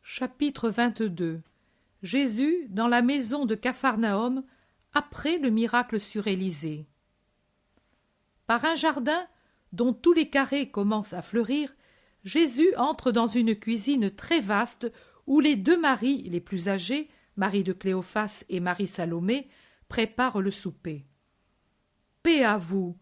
Chapitre 22. Jésus dans la maison de Capharnaüm après le miracle sur Élisée. Par un jardin dont tous les carrés commencent à fleurir, Jésus entre dans une cuisine très vaste où les deux Maries les plus âgées, Marie de Cléophas et Marie Salomé, préparent le souper. Paix à vous.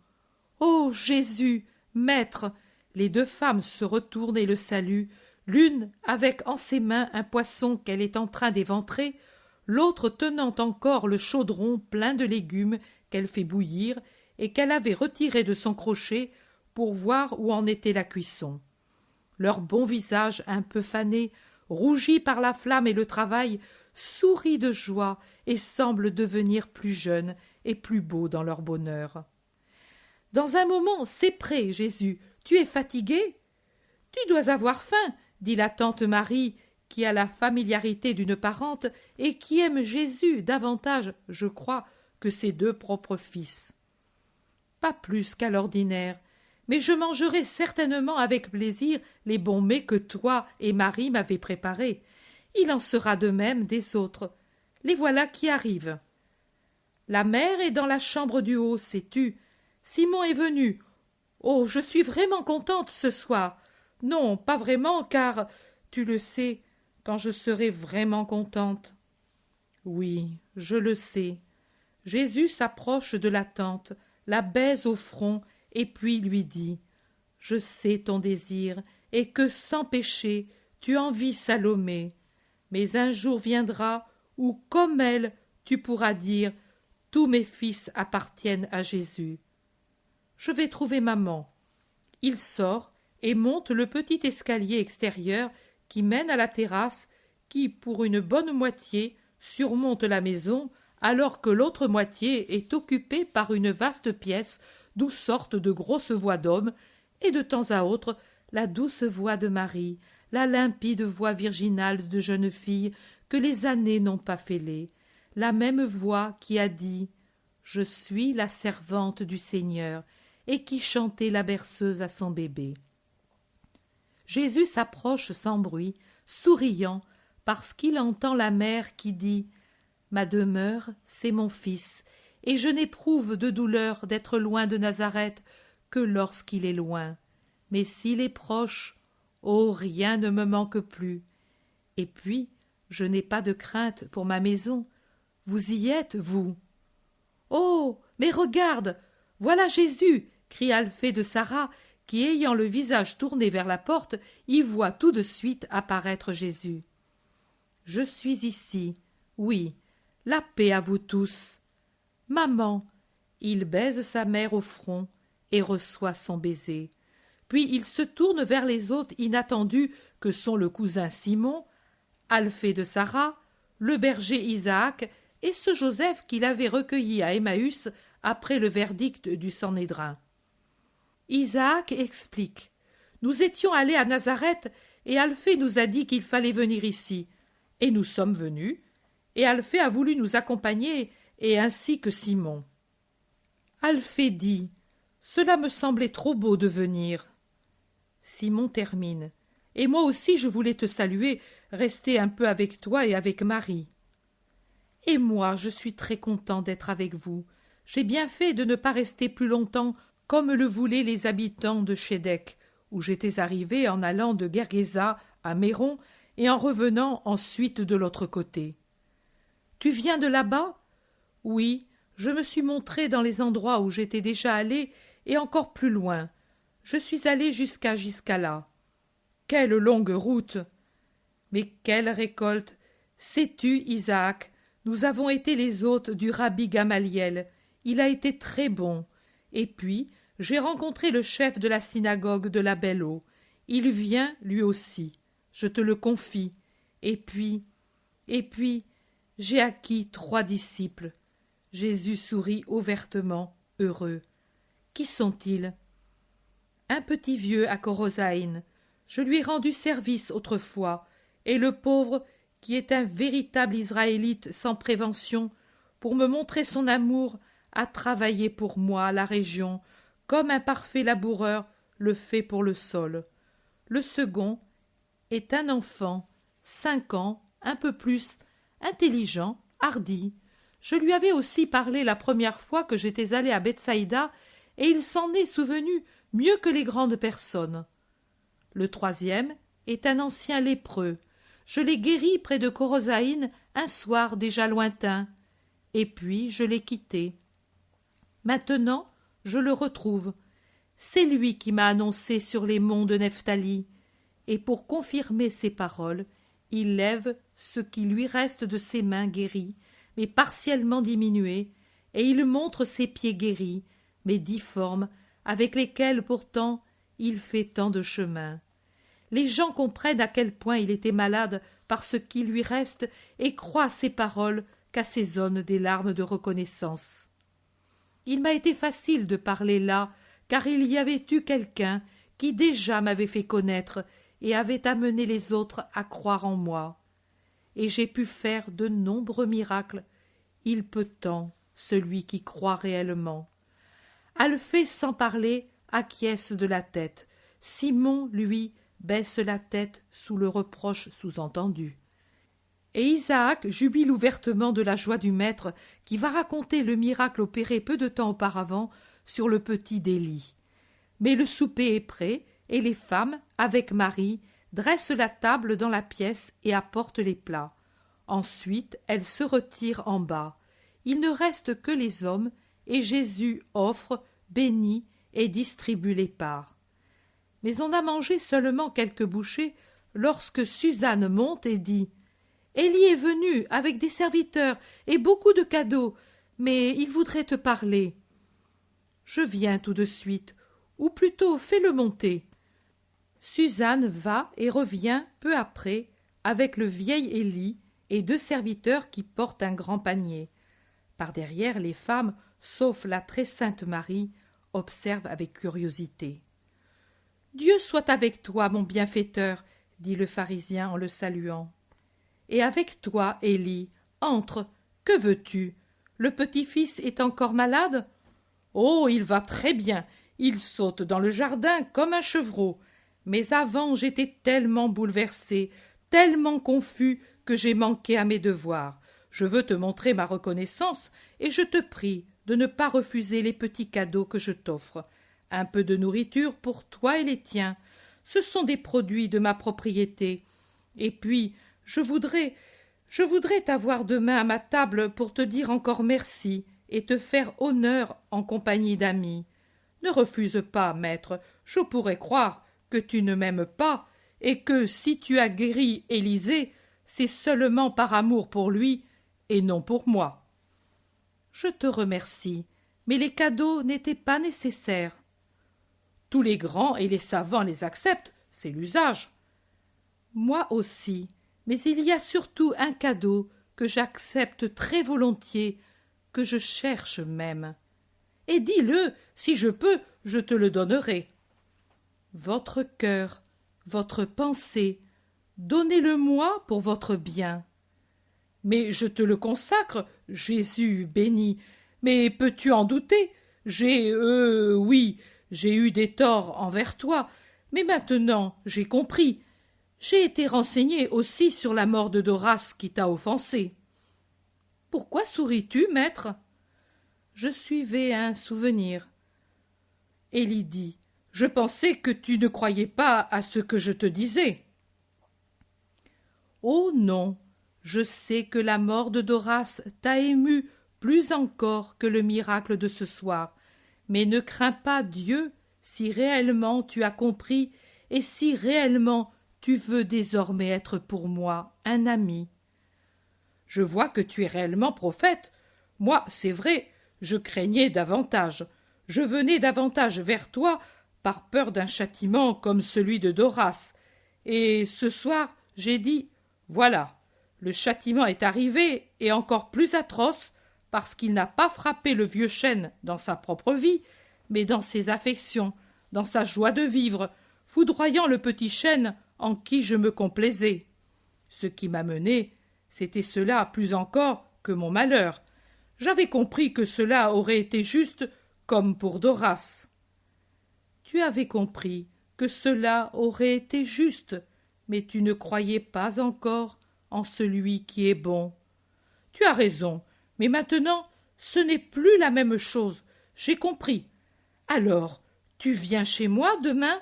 Ô Jésus, Maître! Les deux femmes se retournent et le saluent, l'une avec en ses mains un poisson qu'elle est en train d'éventrer, l'autre tenant encore le chaudron plein de légumes qu'elle fait bouillir et qu'elle avait retiré de son crochet pour voir où en était la cuisson. Leur bon visage un peu fané, rougi par la flamme et le travail, sourit de joie et semble devenir plus jeunes et plus beaux dans leur bonheur. Dans un moment, c'est prêt, Jésus. Tu es fatigué? Tu dois avoir faim, dit la tante Marie, qui a la familiarité d'une parente et qui aime Jésus davantage, je crois, que ses deux propres fils. Pas plus qu'à l'ordinaire, mais je mangerai certainement avec plaisir les bons mets que toi et Marie m'avez préparés. Il en sera de même des autres. Les voilà qui arrivent. La mère est dans la chambre du haut, sais-tu. Simon est venu. Oh, je suis vraiment contente ce soir. Non, pas vraiment, car, tu le sais, quand je serai vraiment contente. Oui, je le sais. Jésus s'approche de la tante, la baise au front, et puis lui dit « Je sais ton désir, et que sans péché, tu envies Salomé. Mais un jour viendra où, comme elle, tu pourras dire « Tous mes fils appartiennent à Jésus. » Je vais trouver maman. Il sort et monte le petit escalier extérieur qui mène à la terrasse qui, pour une bonne moitié, surmonte la maison, alors que l'autre moitié est occupée par une vaste pièce d'où sortent de grosses voix d'hommes et de temps à autre la douce voix de Marie, la limpide voix virginale de jeune fille que les années n'ont pas fêlée, la même voix qui a dit « Je suis la servante du Seigneur » et qui chantait la berceuse à son bébé. Jésus s'approche sans bruit, souriant, parce qu'il entend la mère qui dit « Ma demeure, c'est mon fils, et je n'éprouve de douleur d'être loin de Nazareth que lorsqu'il est loin. Mais s'il est proche, oh, rien ne me manque plus. Et puis, je n'ai pas de crainte pour ma maison. Vous y êtes, vous. Oh, mais regarde, voilà Jésus, crie Alphée de Sarah, qui, ayant le visage tourné vers la porte, y voit tout de suite apparaître Jésus. Je suis ici, oui, la paix à vous tous. Maman, il baise sa mère au front et reçoit son baiser. Puis il se tourne vers les hôtes inattendus que sont le cousin Simon, Alphée de Sarah, le berger Isaac et ce Joseph qu'il avait recueilli à Emmaüs après le verdict du Sanhédrin. Isaac explique. Nous étions allés à Nazareth et Alphée nous a dit qu'il fallait venir ici. Et nous sommes venus, et Alphée a voulu nous accompagner, et ainsi que Simon. Alphée dit « Cela me semblait trop beau de venir. » Simon termine. « Et moi aussi je voulais te saluer, rester un peu avec toi et avec Marie. » « Et moi je suis très content d'être avec vous. J'ai bien fait de ne pas rester plus longtemps comme le voulaient les habitants de Chédec, où j'étais arrivé en allant de Gergesa à Méron et en revenant ensuite de l'autre côté. »« Tu viens de là-bas » ?»« Oui, je me suis montré dans les endroits où j'étais déjà allé et encore plus loin. Je suis allé jusqu'à Giscala. »« Quelle longue route !»« Mais quelle récolte ! Sais-tu, Isaac, nous avons été les hôtes du rabbi Gamaliel. Il a été très bon. Et puis, j'ai rencontré le chef de la synagogue de la Belle-Eau. Il vient, lui aussi. Je te le confie. Et puis, j'ai acquis 3 disciples. Jésus sourit ouvertement, heureux. Qui sont-ils? Un petit vieux à Korosaïn. Je lui ai rendu service autrefois, et le pauvre, qui est un véritable Israélite sans prévention, pour me montrer son amour, a travaillé pour moi la région, comme un parfait laboureur le fait pour le sol. Le second est un enfant, 5 ans, un peu plus, intelligent, hardi. Je lui avais aussi parlé la première fois que j'étais allée à Bethsaïda, et il s'en est souvenu mieux que les grandes personnes. Le troisième est un ancien lépreux. Je l'ai guéri près de Corosaïne un soir déjà lointain, et puis je l'ai quitté. Maintenant, je le retrouve. C'est lui qui m'a annoncé sur les monts de Nephtali, et pour confirmer ses paroles, il lève ce qui lui reste de ses mains guéries, mais partiellement diminuées, et il montre ses pieds guéris, mais difformes, avec lesquels pourtant il fait tant de chemin. Les gens comprennent à quel point il était malade par ce qui lui reste et croient ses paroles qu'assaisonnent des larmes de reconnaissance. Il m'a été facile de parler là, car il y avait eu quelqu'un qui déjà m'avait fait connaître et avait amené les autres à croire en moi. Et j'ai pu faire de nombreux miracles. Il peut tant, celui qui croit réellement. Alphée, sans parler, acquiesce de la tête. Simon, lui, baisse la tête sous le reproche sous-entendu. Et Isaac jubile ouvertement de la joie du maître qui va raconter le miracle opéré peu de temps auparavant sur le petit d'Élie. Mais le souper est prêt, et les femmes, avec Marie, dressent la table dans la pièce et apportent les plats. Ensuite, elles se retirent en bas. Il ne reste que les hommes, et Jésus offre, bénit et distribue les parts. Mais on a mangé seulement quelques bouchées lorsque Suzanne monte et dit « Élie est venu avec des serviteurs et beaucoup de cadeaux, mais il voudrait te parler. » « Je viens tout de suite, ou plutôt fais-le monter. » Suzanne va et revient peu après avec le vieil Élie et 2 serviteurs qui portent un grand panier. Par derrière, les femmes, sauf la très sainte Marie, observent avec curiosité. « Dieu soit avec toi, mon bienfaiteur, » dit le pharisien en le saluant. « Et avec toi, Élie, entre, que veux-tu? Le petit-fils est encore malade? » « Oh, il va très bien, il saute dans le jardin comme un chevreau. Mais avant, j'étais tellement bouleversé, tellement confus que j'ai manqué à mes devoirs. Je veux te montrer ma reconnaissance et je te prie de ne pas refuser les petits cadeaux que je t'offre. Un peu de nourriture pour toi et les tiens. Ce sont des produits de ma propriété. Et puis, je voudrais t'avoir demain à ma table pour te dire encore merci et te faire honneur en compagnie d'amis. Ne refuse pas, maître, je pourrais croire que tu ne m'aimes pas, et que si tu as guéri Élisée, c'est seulement par amour pour lui, et non pour moi. Je te remercie, mais les cadeaux n'étaient pas nécessaires. Tous les grands et les savants les acceptent, c'est l'usage. Moi aussi, mais il y a surtout un cadeau que j'accepte très volontiers, que je cherche même. Et dis-le, si je peux, je te le donnerai. Votre cœur, votre pensée, donnez-le-moi pour votre bien. Mais je te le consacre, Jésus béni. Mais peux-tu en douter? Oui, j'ai eu des torts envers toi, mais maintenant j'ai compris. J'ai été renseigné aussi sur la mort de Doras qui t'a offensé. Pourquoi souris-tu, maître? Je suivais un souvenir. Élie dit, je pensais que tu ne croyais pas à ce que je te disais. Oh non, je sais que la mort de Doras t'a ému plus encore que le miracle de ce soir, mais ne crains pas Dieu si réellement tu as compris et si réellement tu veux désormais être pour moi un ami. Je vois que tu es réellement prophète. Moi, c'est vrai, je craignais davantage. Je venais davantage vers toi par peur d'un châtiment comme celui de Doras. Et ce soir, j'ai dit, voilà, le châtiment est arrivé et encore plus atroce parce qu'il n'a pas frappé le vieux chêne dans sa propre vie, mais dans ses affections, dans sa joie de vivre, foudroyant le petit chêne en qui je me complaisais. Ce qui m'a mené, c'était cela plus encore que mon malheur. J'avais compris que cela aurait été juste comme pour Doras. Tu avais compris que cela aurait été juste, mais tu ne croyais pas encore en celui qui est bon. Tu as raison, mais maintenant ce n'est plus la même chose, j'ai compris. Alors, tu viens chez moi demain?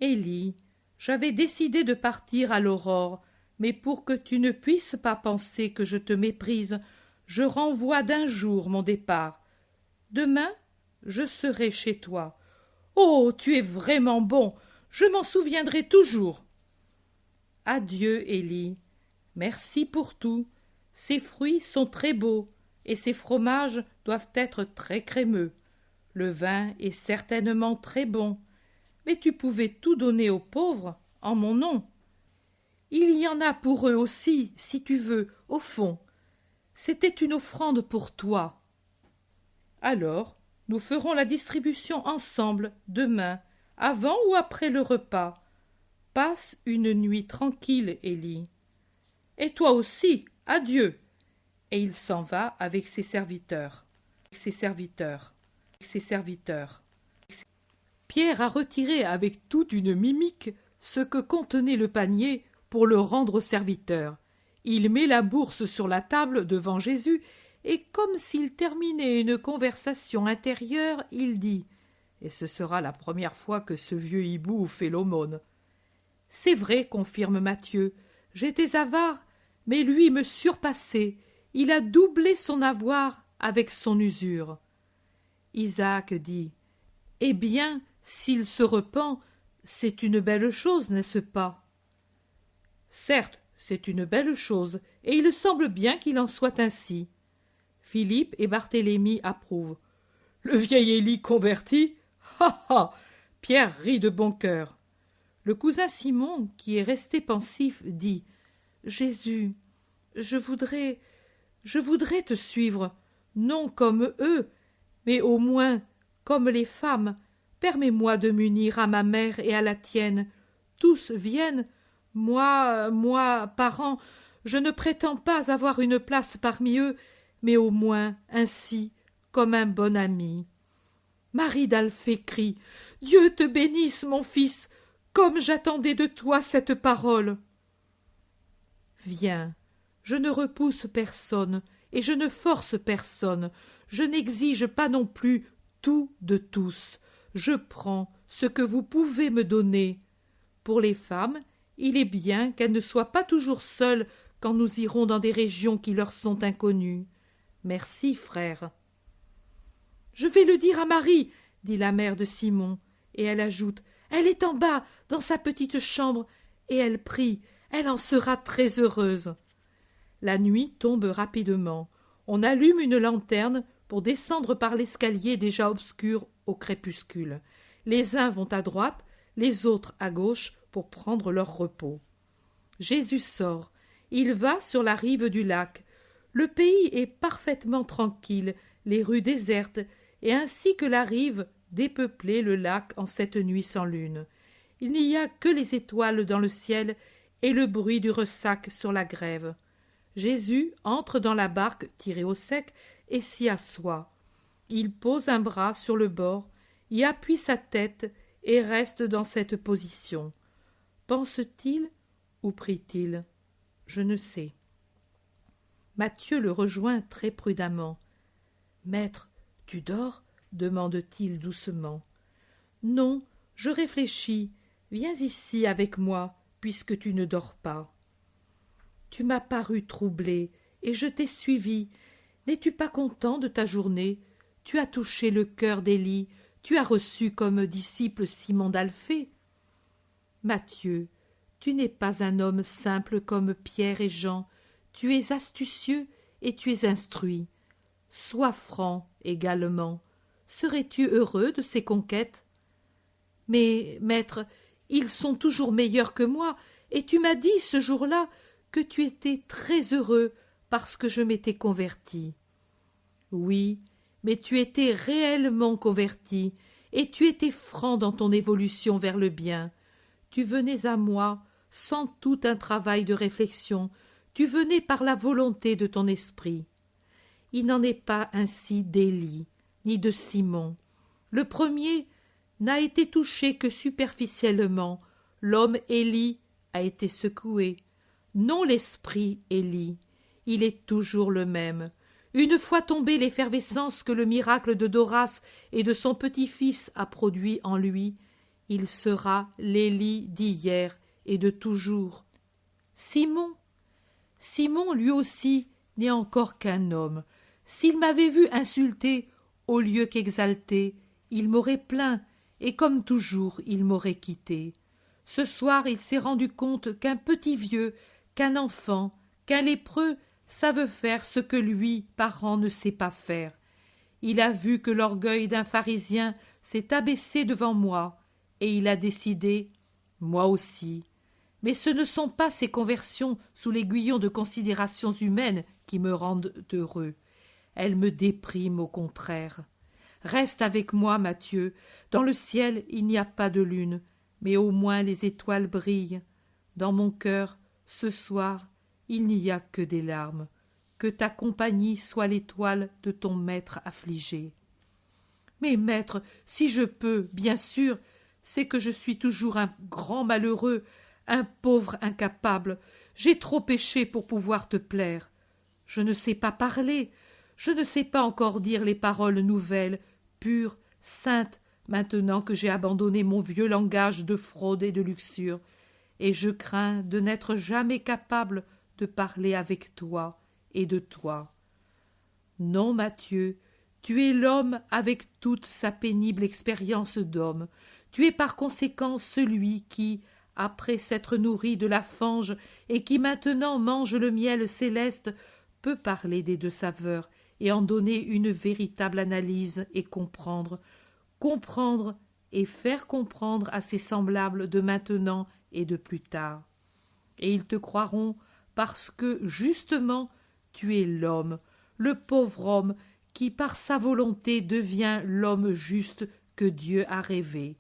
Élie, j'avais décidé de partir à l'aurore, mais pour que tu ne puisses pas penser que je te méprise, je renvoie d'un jour mon départ. Demain, je serai chez toi. Oh, tu es vraiment bon, je m'en souviendrai toujours. Adieu, Élie. Merci pour tout. Ces fruits sont très beaux, et ces fromages doivent être très crémeux. Le vin est certainement très bon, mais tu pouvais tout donner aux pauvres en mon nom. Il y en a pour eux aussi, si tu veux, au fond. C'était une offrande pour toi. Alors, nous ferons la distribution ensemble, demain, avant ou après le repas. Passe une nuit tranquille, Élie. Et toi aussi, adieu. Et il s'en va avec ses serviteurs. Pierre a retiré avec toute une mimique ce que contenait le panier pour le rendre au serviteur. Il met la bourse sur la table devant Jésus et comme s'il terminait une conversation intérieure, il dit « Et ce sera la première fois que ce vieux hibou fait l'aumône. » C'est vrai, confirme Matthieu, j'étais avare, mais lui me surpassait. Il a doublé son avoir avec son usure. Isaac dit « Eh bien, s'il se repent, c'est une belle chose, n'est-ce pas ?» Certes, c'est une belle chose, et il semble bien qu'il en soit ainsi. Philippe et Barthélemy approuvent. Le vieil Élie converti? Ha ha! Pierre rit de bon cœur. Le cousin Simon, qui est resté pensif, dit Jésus, je voudrais te suivre, non comme eux, mais au moins comme les femmes. Permets-moi de m'unir à ma mère et à la tienne. Tous viennent. Moi, parent, je ne prétends pas avoir une place parmi eux, mais au moins ainsi, comme un bon ami. Marie d'Alphée crie « Dieu te bénisse, mon fils, comme j'attendais de toi cette parole. » Viens, je ne repousse personne, et je ne force personne, je n'exige pas non plus tout de tous, je prends ce que vous pouvez me donner. Pour les femmes, il est bien qu'elles ne soient pas toujours seules quand nous irons dans des régions qui leur sont inconnues. Merci, frère. Je vais le dire à Marie, dit la mère de Simon, et elle ajoute, elle est en bas, dans sa petite chambre, et elle prie, elle en sera très heureuse. La nuit tombe rapidement. On allume une lanterne pour descendre par l'escalier déjà obscur au crépuscule. Les uns vont à droite, les autres à gauche pour prendre leur repos. Jésus sort. Il va sur la rive du lac. Le pays est parfaitement tranquille, les rues désertes, et ainsi que la rive dépeuplée le lac en cette nuit sans lune. Il n'y a que les étoiles dans le ciel et le bruit du ressac sur la grève. Jésus entre dans la barque tirée au sec et s'y assoit. Il pose un bras sur le bord, y appuie sa tête et reste dans cette position. Pense-t-il ou prie-t-il? Je ne sais. Matthieu le rejoint très prudemment. « Maître, tu dors ?» demande-t-il doucement. « Non, je réfléchis. Viens ici avec moi, puisque tu ne dors pas. » Tu m'as paru troublé, et je t'ai suivi. N'es-tu pas content de ta journée? Tu as touché le cœur d'Élie, tu as reçu comme disciple Simon d'Alphée. Matthieu, tu n'es pas un homme simple comme Pierre et Jean, tu es astucieux et tu es instruit. Sois franc également. Serais-tu heureux de ces conquêtes? Mais, maître, ils sont toujours meilleurs que moi, et tu m'as dit ce jour-là que tu étais très heureux parce que je m'étais converti. Oui, mais tu étais réellement converti, et tu étais franc dans ton évolution vers le bien. Tu venais à moi sans tout un travail de réflexion, tu venais par la volonté de ton esprit. Il n'en est pas ainsi d'Élie, ni de Simon. Le premier n'a été touché que superficiellement. L'homme Élie a été secoué. Non, l'esprit, Élie, il est toujours le même. Une fois tombée l'effervescence que le miracle de Doras et de son petit-fils a produit en lui, il sera l'Élie d'hier et de toujours. Simon lui aussi n'est encore qu'un homme. S'il m'avait vu insulter au lieu qu'exalter, il m'aurait plaint, et comme toujours il m'aurait quitté. Ce soir il s'est rendu compte qu'un petit vieux, qu'un enfant, qu'un lépreux savent faire ce que lui, parent, ne sait pas faire. Il a vu que l'orgueil d'un pharisien s'est abaissé devant moi, et il a décidé, moi aussi. Mais ce ne sont pas ces conversions sous l'aiguillon de considérations humaines qui me rendent heureux. Elles me dépriment au contraire. Reste avec moi, Matthieu. Dans le ciel, il n'y a pas de lune, mais au moins les étoiles brillent. Dans mon cœur, ce soir, il n'y a que des larmes. Que ta compagnie soit l'étoile de ton maître affligé. Mais maître, si je peux, bien sûr, c'est que je suis toujours un grand malheureux, un pauvre incapable. J'ai trop péché pour pouvoir te plaire. Je ne sais pas parler, je ne sais pas encore dire les paroles nouvelles, pures, saintes, maintenant que j'ai abandonné mon vieux langage de fraude et de luxure, et je crains de n'être jamais capable de parler avec toi et de toi. Non, Matthieu, tu es l'homme avec toute sa pénible expérience d'homme. Tu es par conséquent celui qui, après s'être nourri de la fange et qui maintenant mange le miel céleste, peut parler des deux saveurs et en donner une véritable analyse et comprendre et faire comprendre à ses semblables de maintenant et de plus tard. Et ils te croiront parce que, justement, tu es l'homme, le pauvre homme qui, par sa volonté, devient l'homme juste que Dieu a rêvé.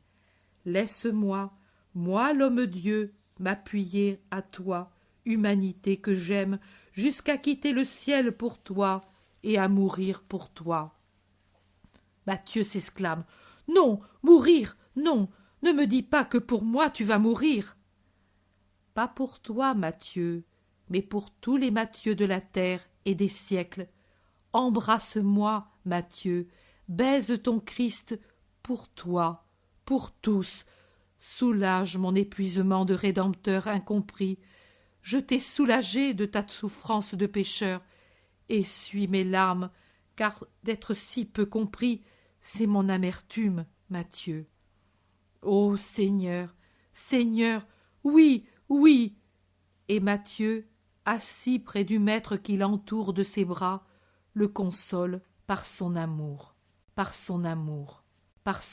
Laisse-moi, moi l'homme-dieu, m'appuyer à toi, humanité que j'aime, jusqu'à quitter le ciel pour toi et à mourir pour toi. Matthieu s'exclame. Non, mourir, non, ne me dis pas que pour moi tu vas mourir. Pas pour toi, Matthieu, mais pour tous les Mathieu de la terre et des siècles. Embrasse-moi, Matthieu, baise ton Christ pour toi, pour tous. Soulage mon épuisement de rédempteur incompris. Je t'ai soulagé de ta souffrance de pécheur. Essuie mes larmes, car d'être si peu compris, c'est mon amertume, Matthieu. Ô Seigneur, Seigneur, oui, oui. Et Matthieu, assis près du maître qui l'entoure de ses bras, le console par son amour, par son amour, par son